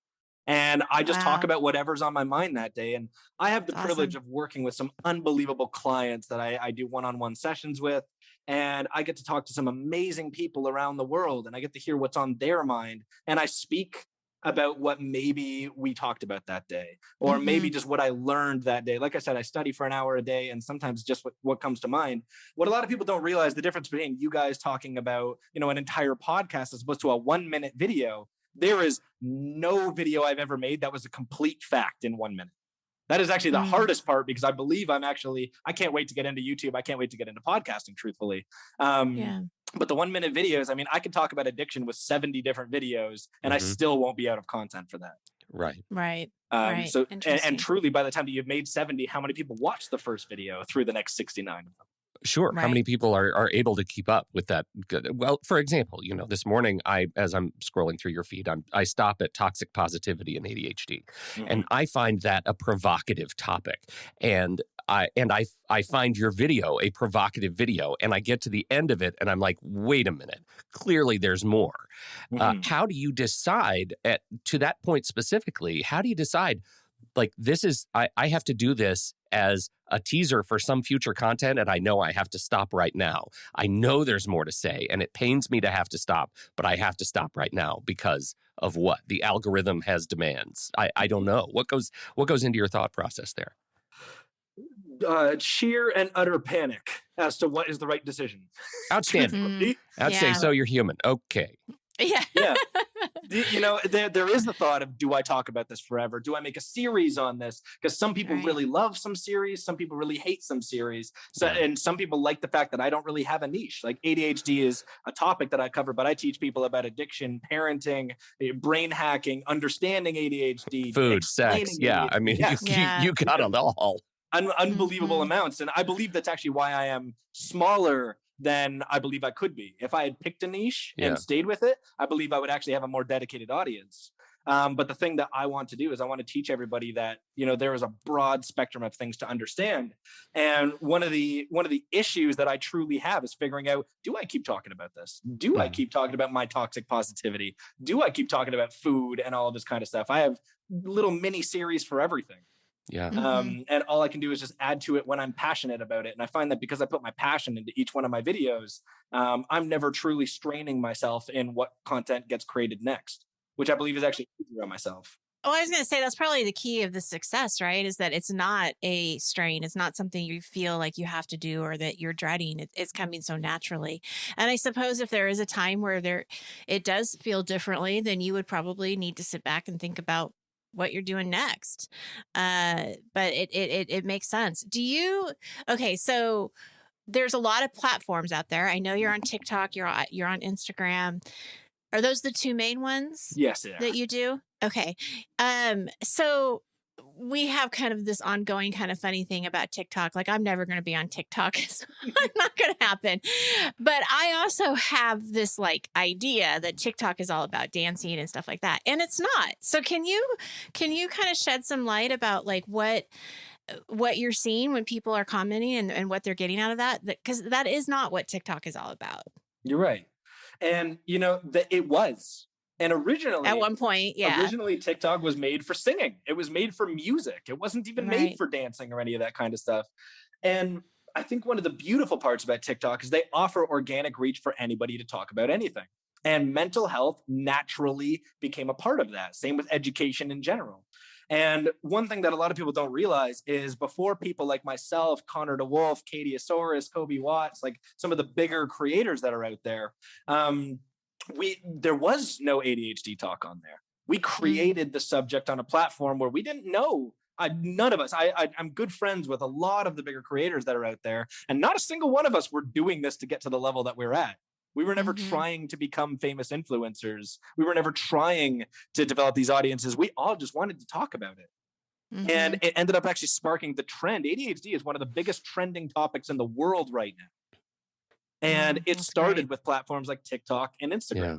And I just talk about whatever's on my mind that day. And I have the privilege of working with some unbelievable clients that I do one-on-one sessions with. And I get to talk to some amazing people around the world, and I get to hear what's on their mind. And I speak about what maybe we talked about that day, or maybe just what I learned that day. Like I said, I study for an hour a day, and sometimes just what comes to mind. What a lot of people don't realize, the difference between you guys talking about, an entire podcast as opposed to a 1-minute video. There is no video I've ever made that was a complete fact in 1 minute. That is actually the hardest part, because I believe I can't wait to get into YouTube. I can't wait to get into podcasting, truthfully. But the 1-minute videos, I mean, I could talk about addiction with 70 different videos, and I still won't be out of content for that.
Right.
So, and truly, by the time that you've made 70, how many people watch the first video through the next 69 of them?
Sure. Right. How many people are able to keep up with that? Well, for example, this morning, as I'm scrolling through your feed, I stop at toxic positivity and ADHD, and I find that a provocative topic, and I find your video a provocative video, and I get to the end of it, and I'm like, wait a minute, clearly there's more. How do you decide to that point specifically? How do you decide? Like, this is, I have to do this as a teaser for some future content, and I know I have to stop right now. I know there's more to say, and it pains me to have to stop, but I have to stop right now because of what the algorithm has demands. I don't know. What goes into your thought process there?
Sheer and utter panic as to what is the right decision.
Outstanding. Outstanding. So you're human. Okay.
Yeah.
There is the thought of, do I talk about this forever? Do I make a series on this? Because some people really love some series, some people really hate some series. And some people like the fact that I don't really have a niche. Like, ADHD is a topic that I cover, but I teach people about addiction, parenting, brain hacking, understanding ADHD,
food, sex. Yeah. I mean, you got it all.
Unbelievable amounts. And I believe that's actually why I am smaller than I believe I could be. If I had picked a niche and stayed with it, I believe I would actually have a more dedicated audience. But the thing that I want to do is I want to teach everybody that, there is a broad spectrum of things to understand. And one of the issues that I truly have is figuring out, do I keep talking about this? Do I keep talking about my toxic positivity? Do I keep talking about food and all of this kind of stuff? I have little mini series for everything.
Yeah.
And all I can do is just add to it when I'm passionate about it. And I find that because I put my passion into each one of my videos, I'm never truly straining myself in what content gets created next, which I believe is actually easier on myself.
Oh, I was going to say that's probably the key of the success, right? Is that it's not a strain. It's not something you feel like you have to do or that you're dreading. It's coming so naturally. And I suppose if there is a time where it does feel differently, then you would probably need to sit back and think about what you're doing next. But it makes sense. Okay, so there's a lot of platforms out there. I know you're on TikTok, you're on Instagram. Are those the two main ones?
Yes, they are.
That you do? Okay. So we have kind of this ongoing kind of funny thing about TikTok. Like, I'm never going to be on TikTok. So it's not going to happen. But I also have this like idea that TikTok is all about dancing and stuff like that. And it's not. So can you kind of shed some light about like what you're seeing when people are commenting and what they're getting out of that? Because that is not what TikTok is all about.
You're right. And it was. And originally,
at one point,
originally TikTok was made for singing. It was made for music. It wasn't even made for dancing or any of that kind of stuff. And I think one of the beautiful parts about TikTok is they offer organic reach for anybody to talk about anything. And mental health naturally became a part of that. Same with education in general. And one thing that a lot of people don't realize is before people like myself, Connor DeWolf, Katie Asaurus, Kobe Watts, like some of the bigger creators that are out there, there was no ADHD talk on there. We created the subject on a platform where we didn't know. None of us. I'm good friends with a lot of the bigger creators that are out there, and not a single one of us were doing this to get to the level that we're at. We were never trying to become famous influencers. We were never trying to develop these audiences. We all just wanted to talk about it. And it ended up actually sparking the trend. ADHD is one of the biggest trending topics in the world right now. And it started with platforms like TikTok and Instagram.
Yeah.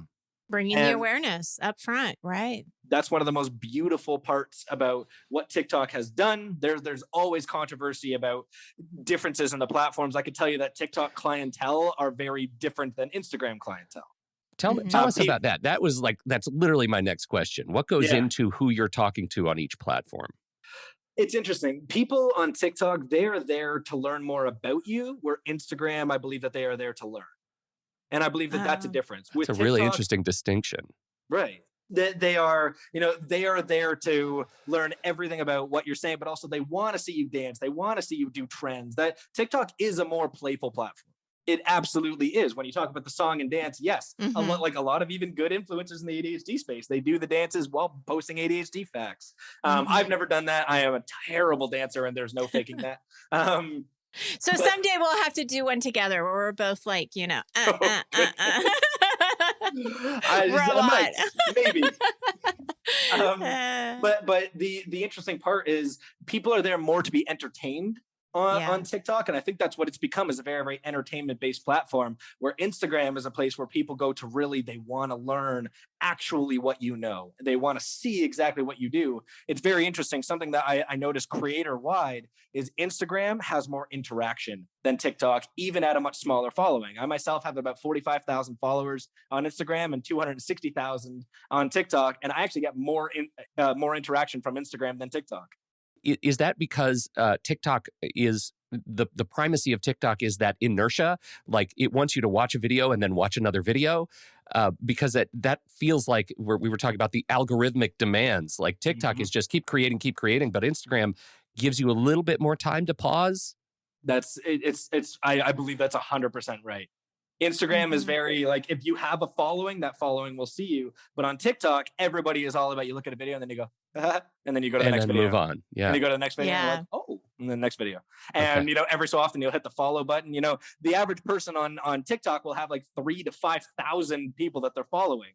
Bringing the awareness up front, right?
That's one of the most beautiful parts about what TikTok has done. There's always controversy about differences in the platforms. I could tell you that TikTok clientele are very different than Instagram clientele.
Tell us about that. That's literally my next question. What goes into who you're talking to on each platform?
It's interesting. People on TikTok, they're there to learn more about you, where Instagram, I believe that they are there to learn. And I believe that that's a difference.
It's a really interesting distinction.
Right. They are there to learn everything about what you're saying, but also they want to see you dance. They want to see you do trends. That TikTok is a more playful platform. It absolutely is. When you talk about the song and dance, yes, a lot of even good influencers in the ADHD space, they do the dances while posting ADHD facts. I've never done that. I am a terrible dancer, and there's no faking that.
So someday we'll have to do one together where we're both like,
Robot. Maybe. But the interesting part is people are there more to be entertained on TikTok. And I think that's what it's become, is a very, very entertainment-based platform, where Instagram is a place where people go to really, they want to learn actually what you know. They want to see exactly what you do. It's very interesting. Something that I noticed creator-wide is Instagram has more interaction than TikTok, even at a much smaller following. I myself have about 45,000 followers on Instagram and 260,000 on TikTok. And I actually get more interaction from Instagram than TikTok.
Is that because TikTok is the primacy of TikTok is that inertia? Like, it wants you to watch a video and then watch another video, because that feels like we were talking about the algorithmic demands. Like, TikTok is just keep creating, but Instagram gives you a little bit more time to pause.
I believe that's 100% right. Instagram is very like, if you have a following, that following will see you. But on TikTok, everybody is all about, you look at a video and then you go, and then you go to the next video.
Move on. Yeah.
And you go to the next video and you're like, oh, and then next video. And, every so often you'll hit the follow button. The average person on TikTok will have like 3,000 to 5,000 people that they're following,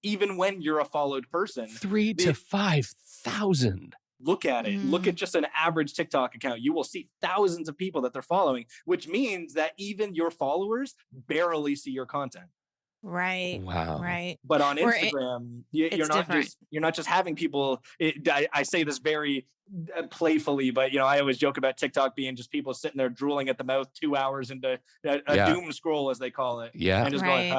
even when you're a followed person.
3,000 to 5,000.
Look at it. Look at just an average TikTok account. You will see thousands of people that they're following, which means that even your followers barely see your content.
Right.
Wow.
Right.
But on Instagram, you're not just having people. I say this very playfully, but I always joke about TikTok being just people sitting there drooling at the mouth 2 hours into a doom scroll, as they call it.
Yeah.
And just going,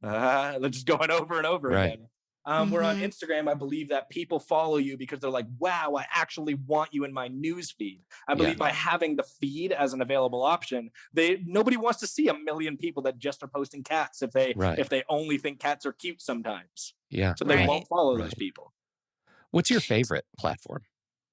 they're just going over and over again. Where on Instagram, I believe that people follow you because they're like, wow, I actually want you in my news feed. I believe by having the feed as an available option, nobody wants to see a million people that just are posting cats if they only think cats are cute sometimes.
Yeah.
So they won't follow those people.
What's your favorite platform?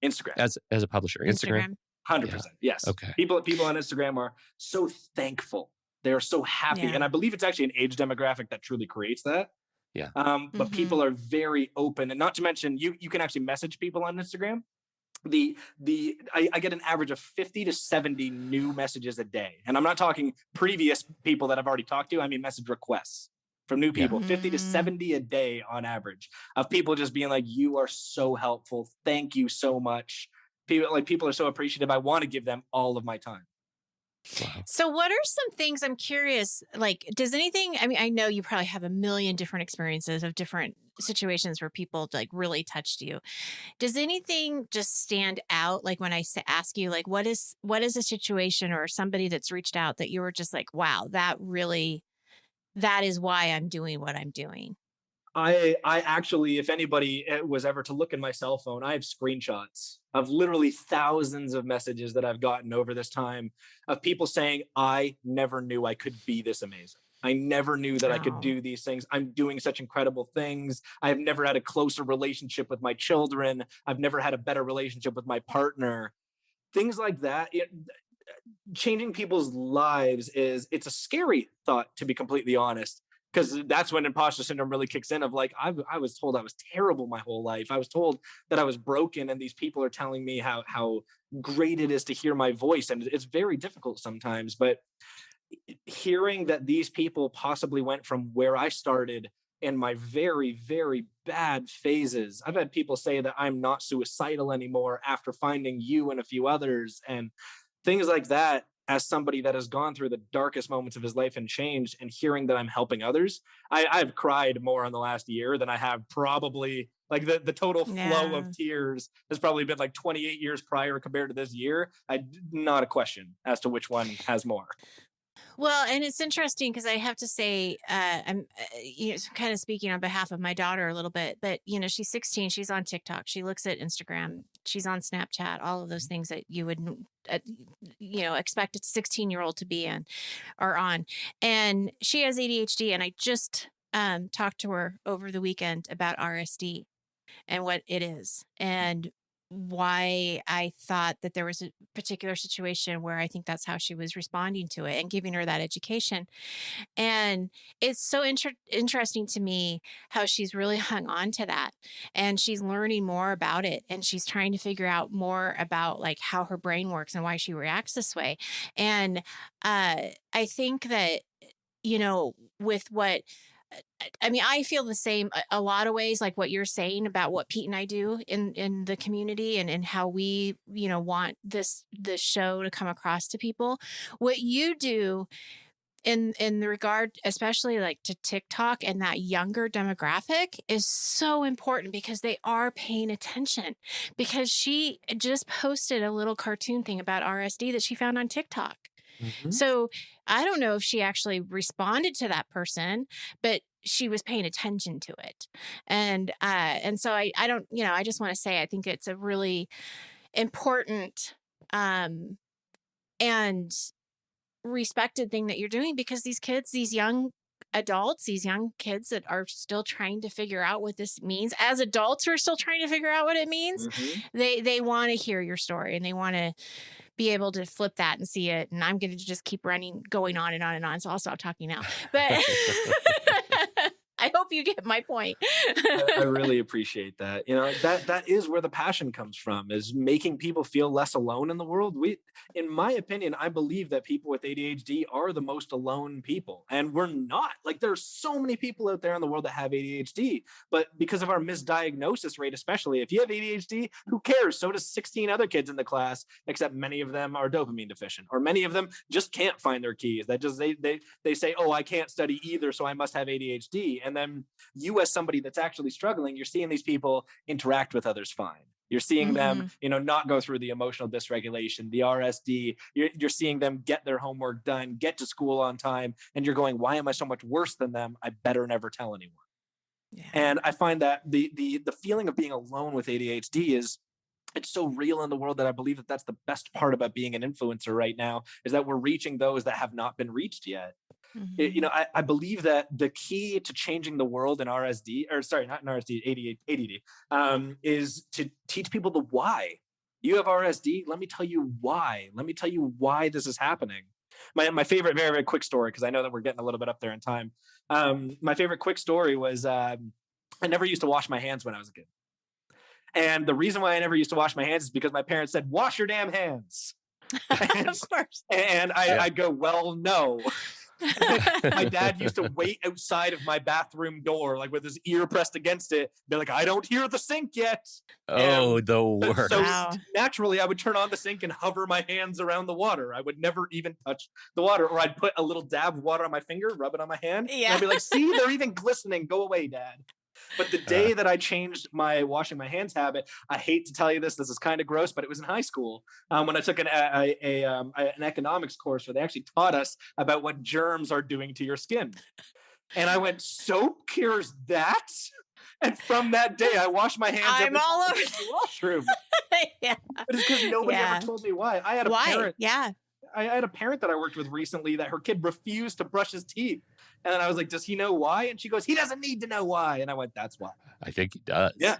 Instagram.
As a publisher. Instagram?
100%. Yes.
Okay.
People on Instagram are so thankful. They're so happy. And I believe it's actually an age demographic that truly creates that.
Yeah.
But people are very open, and not to mention you can actually message people on Instagram. I get an average of 50 to 70 new messages a day. And I'm not talking previous people that I've already talked to. I mean, message requests from new people, 50 to 70 a day on average, of people just being like, you are so helpful. Thank you so much. People are so appreciative. I want to give them all of my time.
Wow.
So what are some things, I'm curious, like, does anything, I mean, I know you probably have a million different experiences of different situations where people like really touched you. Does anything just stand out? Like when I ask you, like, what is a situation or somebody that's reached out that you were just like, wow, that is why I'm doing what I'm doing?
I actually, if anybody was ever to look in my cell phone, I have screenshots of literally thousands of messages that I've gotten over this time of people saying, I never knew I could be this amazing. I never knew that I could do these things. I'm doing such incredible things. I have never had a closer relationship with my children. I've never had a better relationship with my partner. Things like that. Changing people's lives it's a scary thought, to be completely honest. Because that's when imposter syndrome really kicks in of like, I was told I was terrible my whole life. I was told that I was broken, and these people are telling me how great it is to hear my voice. And it's very difficult sometimes, but hearing that these people possibly went from where I started in my very, very bad phases. I've had people say that I'm not suicidal anymore after finding you and a few others, and things like that. As somebody that has gone through the darkest moments of his life and changed, and hearing that I'm helping others, I've cried more in the last year than I have probably, like the total flow of tears has probably been like 28 years prior compared to this year. Not a question as to which one has more.
Well, and it's interesting because I have to say, I'm kind of speaking on behalf of my daughter a little bit, but she's 16, she's on TikTok, she looks at Instagram, she's on Snapchat, all of those things that you would, expect a 16-year-old to be in or on. And she has ADHD, and I just talked to her over the weekend about RSD and what it is, and why I thought that there was a particular situation where I think that's how she was responding to it, and giving her that education. And it's so interesting to me how she's really hung on to that, and she's learning more about it, and she's trying to figure out more about like how her brain works and why she reacts this way. And I think that, with what, I mean, I feel the same a lot of ways, like what you're saying about what Pete and I do in the community, and how we, want this show to come across to people. What you do in the regard, especially like to TikTok and that younger demographic, is so important because they are paying attention. Because she just posted a little cartoon thing about RSD that she found on TikTok. Mm-hmm. So I don't know if she actually responded to that person, but she was paying attention to it. And so I don't, I just want to say, I think it's a really important, and respected thing that you're doing, because these kids, these young adults, these young kids that are still trying to figure out what this means, as adults who are still trying to figure out what it means, they want to hear your story, and they want to be able to flip that and see it. And I'm going to just keep going on and on and on. So I'll stop talking now, but I hope you get my point.
I really appreciate that. That is where the passion comes from, is making people feel less alone in the world. In my opinion, I believe that people with ADHD are the most alone people, and we're not. Like, there's so many people out there in the world that have ADHD, but because of our misdiagnosis rate, especially if you have ADHD, who cares? So does 16 other kids in the class, except many of them are dopamine deficient, or many of them just can't find their keys. That just they say, oh, I can't study either, so I must have ADHD. And then you, as somebody that's actually struggling, you're seeing these people interact with others fine. You're seeing them, not go through the emotional dysregulation, the RSD. You're seeing them get their homework done, get to school on time, and you're going, why am I so much worse than them? I better never tell anyone.
Yeah.
And I find that the feeling of being alone with ADHD it's so real in the world that I believe that that's the best part about being an influencer right now, is that we're reaching those that have not been reached yet.
Mm-hmm.
I believe that the key to changing the world in RSD, or sorry, not in RSD, ADD, is to teach people the why. You have RSD, let me tell you why. Let me tell you why this is happening. My favorite, very, very quick story, because I know that we're getting a little bit up there in time. My favorite quick story was I never used to wash my hands when I was a kid. And the reason why I never used to wash my hands is because my parents said, wash your damn hands. And,
of course.
And I'd go, well, no. My dad used to wait outside of my bathroom door, like with his ear pressed against it, be like, I don't hear the sink yet.
Oh, the worst.
So naturally, I would turn on the sink and hover my hands around the water. I would never even touch the water, or I'd put a little dab of water on my finger, rub it on my hand. Yeah. And I'd be like, see, they're even glistening. Go away, Dad. But the day that I changed my washing my hands habit, I hate to tell you this is kind of gross, but it was in high school when I took an economics course where they actually taught us about what germs are doing to your skin. And I went, soap cures that? And from that day, I washed my hands
I'm all over
the washroom.
Yeah.
But it's because nobody ever told me why. I had a parent.
Yeah.
I had a parent that I worked with recently that her kid refused to brush his teeth. And then I was like, does he know why? And she goes, he doesn't need to know why. And I went, that's why.
I think he does.
Yeah.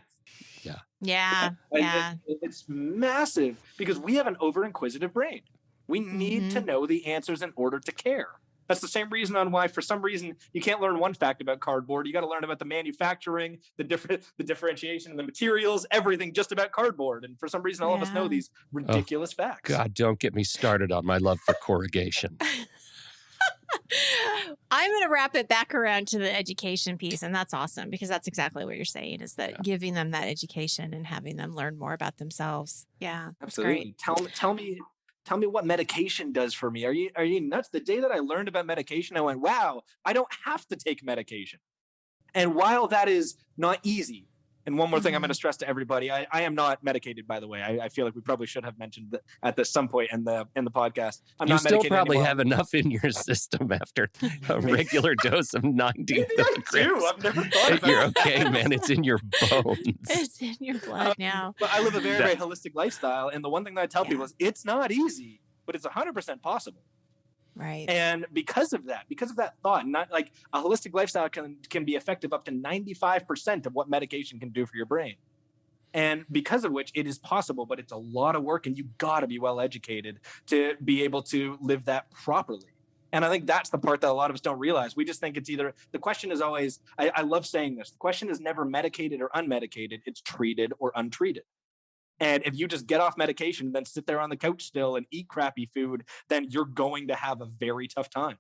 It's massive because we have an over-inquisitive brain. We need to know the answers in order to care. That's the same reason on why, for some reason, you can't learn one fact about cardboard. You got to learn about the manufacturing, the differentiation, the materials, everything just about cardboard. And for some reason, all of us know these ridiculous facts.
God, don't get me started on my love for corrugation.
I'm going to wrap it back around to the education piece. And that's awesome because that's exactly what you're saying, is that giving them that education and having them learn more about themselves. Yeah,
absolutely. Tell me what medication does for me. Are you nuts? The day that I learned about medication, I went, wow, I don't have to take medication. And while that is not easy, and one more thing I'm going to stress to everybody, I am not medicated, by the way. I feel like we probably should have mentioned that at some point in the podcast.
You still probably have enough in your system after a regular dose of 90 milligrams.
I've never thought about
You're okay, man. It's in your bones.
It's in your blood now.
But I live a very, very holistic lifestyle. And the one thing that I tell people is it's not easy, but it's 100% possible.
Right.
And because of that thought, not like a holistic lifestyle can be effective up to 95% of what medication can do for your brain. And because of which it is possible, but it's a lot of work and you got to be well educated to be able to live that properly. And I think that's the part that a lot of us don't realize. We just think it's either, the question is always, I love saying this, the question is never medicated or unmedicated, it's treated or untreated. And if you just get off medication and then sit there on the couch still and eat crappy food, then you're going to have a very tough time.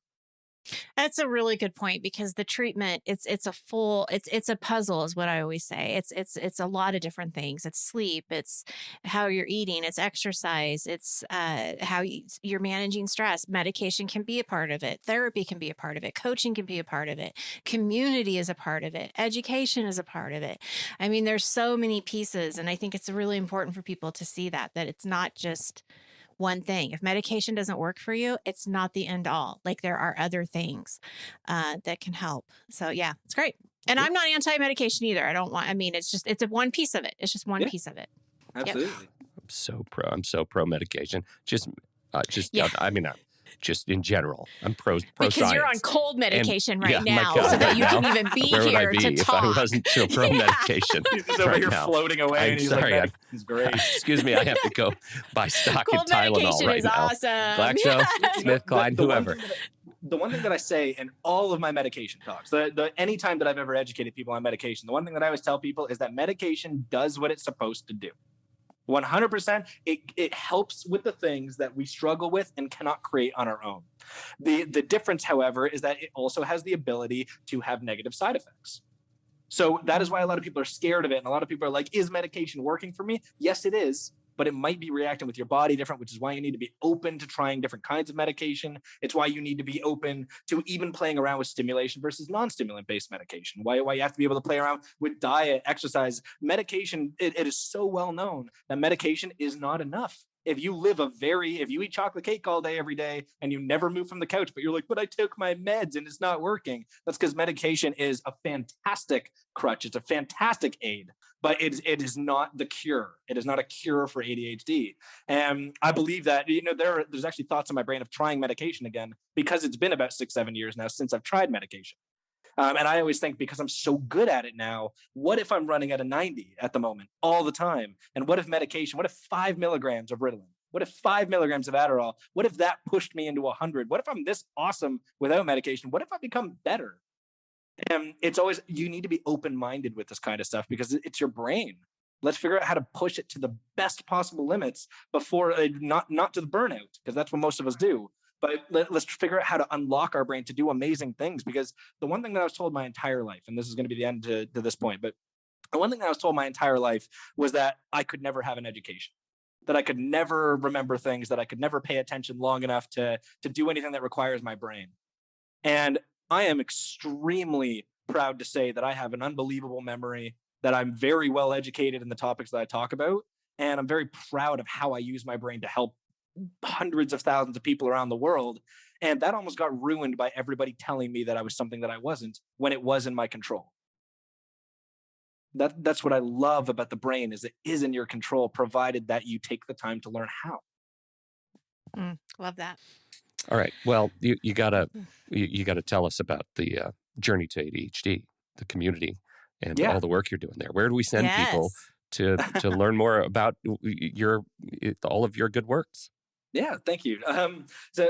That's a really good point, because the treatment, it's a puzzle is what I always say. It's a lot of different things. It's sleep, it's how you're eating, it's exercise, it's how you're managing stress. Medication can be a part of it. Therapy can be a part of it. Coaching can be a part of it. Community is a part of it. Education is a part of it. I mean, there's so many pieces, and I think it's really important for people to see that it's not just one thing. If medication doesn't work for you, it's not the end all. Like, there are other things that can help. So yeah, it's great. And I'm not anti-medication either. It's one piece of it. It's just one piece of it.
Absolutely.
Yep.
I'm so pro medication. Just in general, I'm pro
because
science.
You're on cold medication now,
God,
so that you can even be
where would
here
I be
to
if
talk.
I wasn't so pro medication.
He's just over here floating away.
I'm
and he's
sorry.
Like, "This is great."
Excuse me, I have to go buy stock in
Cold
Tylenol
medication
right
is
now.
awesome.
GlaxoSmithKline, whoever.
The one thing that I say in all of my medication talks, any time that I've ever educated people on medication, the one thing that I always tell people is that medication does what it's supposed to do. 100%, it helps with the things that we struggle with and cannot create on our own. The difference, however, is that it also has the ability to have negative side effects. So that is why a lot of people are scared of it. And a lot of people are like, is medication working for me? Yes, it is. But it might be reacting with your body different, which is why you need to be open to trying different kinds of medication. It's why you need to be open to even playing around with stimulation versus non-stimulant based medication. Why you have to be able to play around with diet, exercise, medication. It is so well known that medication is not enough. If you eat chocolate cake all day, every day, and you never move from the couch, but you're like, but I took my meds and it's not working. That's because medication is a fantastic crutch. It's a fantastic aid, but it is not the cure. It is not a cure for ADHD. And I believe that, there's actually thoughts in my brain of trying medication again, because it's been about 6-7 years now since I've tried medication. And I always think, because I'm so good at it now, what if I'm running at a 90 at the moment all the time? And what if 5 milligrams of Ritalin? What if 5 milligrams of Adderall? What if that pushed me into 100? What if I'm this awesome without medication? What if I become better? And it's always, you need to be open-minded with this kind of stuff, because it's your brain. Let's figure out how to push it to the best possible limits before, not to the burnout, because that's what most of us do. But let's figure out how to unlock our brain to do amazing things. Because the one thing that I was told my entire life, and this is going to be the end to this point, but the one thing that I was told my entire life was that I could never have an education, that I could never remember things, that I could never pay attention long enough to do anything that requires my brain. And I am extremely proud to say that I have an unbelievable memory, that I'm very well educated in the topics that I talk about. And I'm very proud of how I use my brain to help hundreds of thousands of people around the world. And that almost got ruined by everybody telling me that I was something that I wasn't, when it was in my control. That's what I love about the brain, is it is in your control, provided that you take the time to learn how.
Love that.
All right. Well, you gotta tell us about the journey to ADHD, the community, and all the work you're doing there. Where do we send people to learn more about all of your good works?
Yeah, thank you.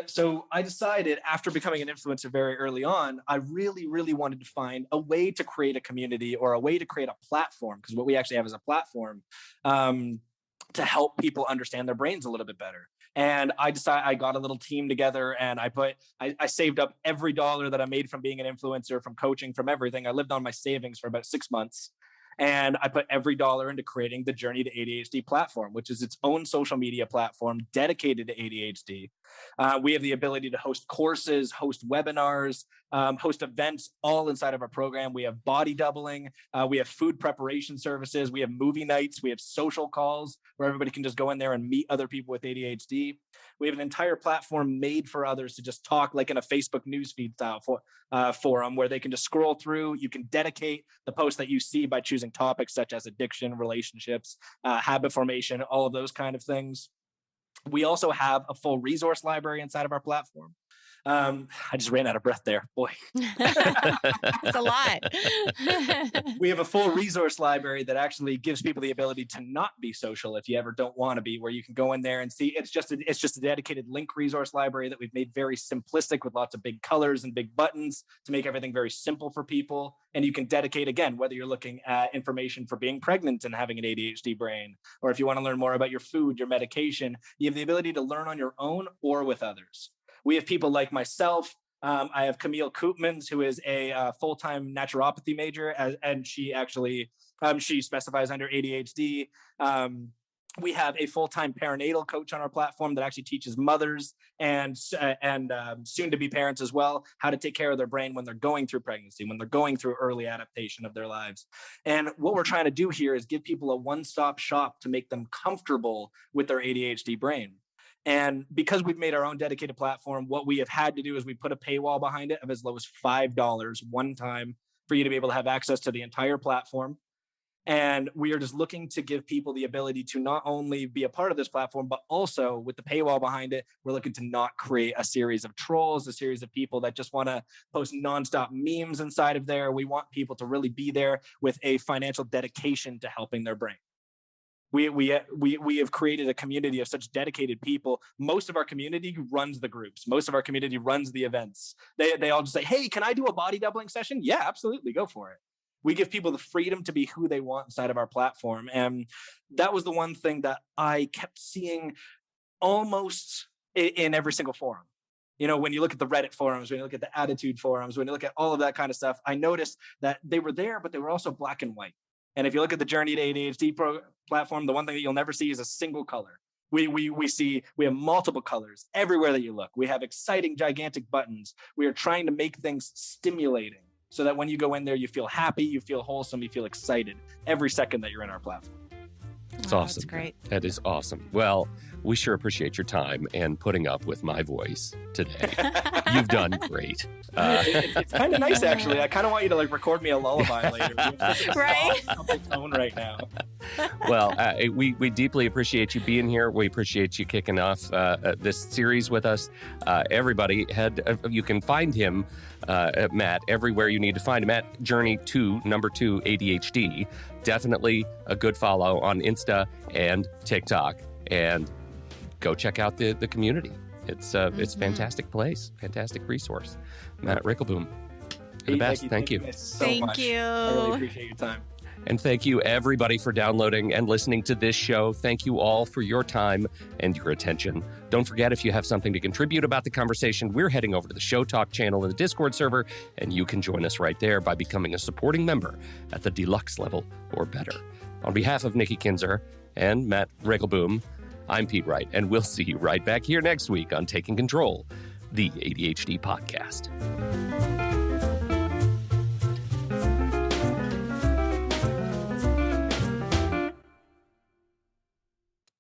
So I decided, after becoming an influencer very early on, I really, really wanted to find a way to create a community, or a way to create a platform, because what we actually have is a platform, to help people understand their brains a little bit better. And I got a little team together, and I saved up every dollar that I made from being an influencer, from coaching, from everything. I lived on my savings for about 6 months. And I put every dollar into creating the Journey to ADHD platform, which is its own social media platform dedicated to ADHD. We have the ability to host courses, host webinars, host events, all inside of our program. We have body doubling. We have food preparation services. We have movie nights. We have social calls where everybody can just go in there and meet other people with ADHD. We have an entire platform made for others to just talk, like in a Facebook newsfeed style forum, where they can just scroll through. You can dedicate the posts that you see by choosing topics such as addiction, relationships, habit formation, all of those kind of things. We also have a full resource library inside of our platform. I just ran out of breath there. Boy.
That's a lot.
We have a full resource library that actually gives people the ability to not be social if you ever don't want to be, where you can go in there and see. It's just a dedicated link resource library that we've made very simplistic, with lots of big colors and big buttons to make everything very simple for people. And you can dedicate, again, whether you're looking at information for being pregnant and having an ADHD brain, or if you want to learn more about your food, your medication, you have the ability to learn on your own or with others. We have people like myself. I have Camille Koopmans, who is a full-time naturopathy major, and she actually she specifies under ADHD. We have a full-time perinatal coach on our platform that actually teaches mothers and soon-to-be parents as well how to take care of their brain when they're going through pregnancy, when they're going through early adaptation of their lives. And what we're trying to do here is give people a one-stop shop to make them comfortable with their ADHD brain. And because we've made our own dedicated platform, what we have had to do is we put a paywall behind it of as low as $5 one time for you to be able to have access to the entire platform. And we are just looking to give people the ability to not only be a part of this platform, but also with the paywall behind it, we're looking to not create a series of trolls, a series of people that just want to post nonstop memes inside of there. We want people to really be there with a financial dedication to helping their brain. We have created a community of such dedicated people. Most of our community runs the groups. Most of our community runs the events. They all just say, hey, can I do a body doubling session? Yeah, absolutely. Go for it. We give people the freedom to be who they want inside of our platform. And that was the one thing that I kept seeing almost in every single forum. You know, when you look at the Reddit forums, when you look at the Attitude forums, when you look at all of that kind of stuff, I noticed that they were there, but they were also black and white. And if you look at the Journey to ADHD platform, the one thing that you'll never see is a single color. We have multiple colors everywhere that you look. We have exciting, gigantic buttons. We are trying to make things stimulating so that when you go in there, you feel happy, you feel wholesome, you feel excited every second that you're in our platform.
It's awesome.
That's great.
That is awesome. Well, we sure appreciate your time and putting up with my voice today. You've done great.
It's kind of nice, actually. I kind of want you to record me a lullaby later.
Right?
Tone right now.
Well, we deeply appreciate you being here. We appreciate you kicking off this series with us. Everybody, you can find him, Matt, everywhere you need to find him at Journey to number 2 ADHD. Definitely a good follow on Insta and TikTok. And go check out the community. It's a fantastic place, fantastic resource. Matt Raekelboom, you're the best. Thank you.
Thank you.
I really appreciate your time.
And thank you, everybody, for downloading and listening to this show. Thank you all for your time and your attention. Don't forget, if you have something to contribute about the conversation, we're heading over to the Show Talk channel in the Discord server, and you can join us right there by becoming a supporting member at the deluxe level or better. On behalf of Nikki Kinzer and Matt Raekelboom, I'm Pete Wright, and we'll see you right back here next week on Taking Control, the ADHD podcast.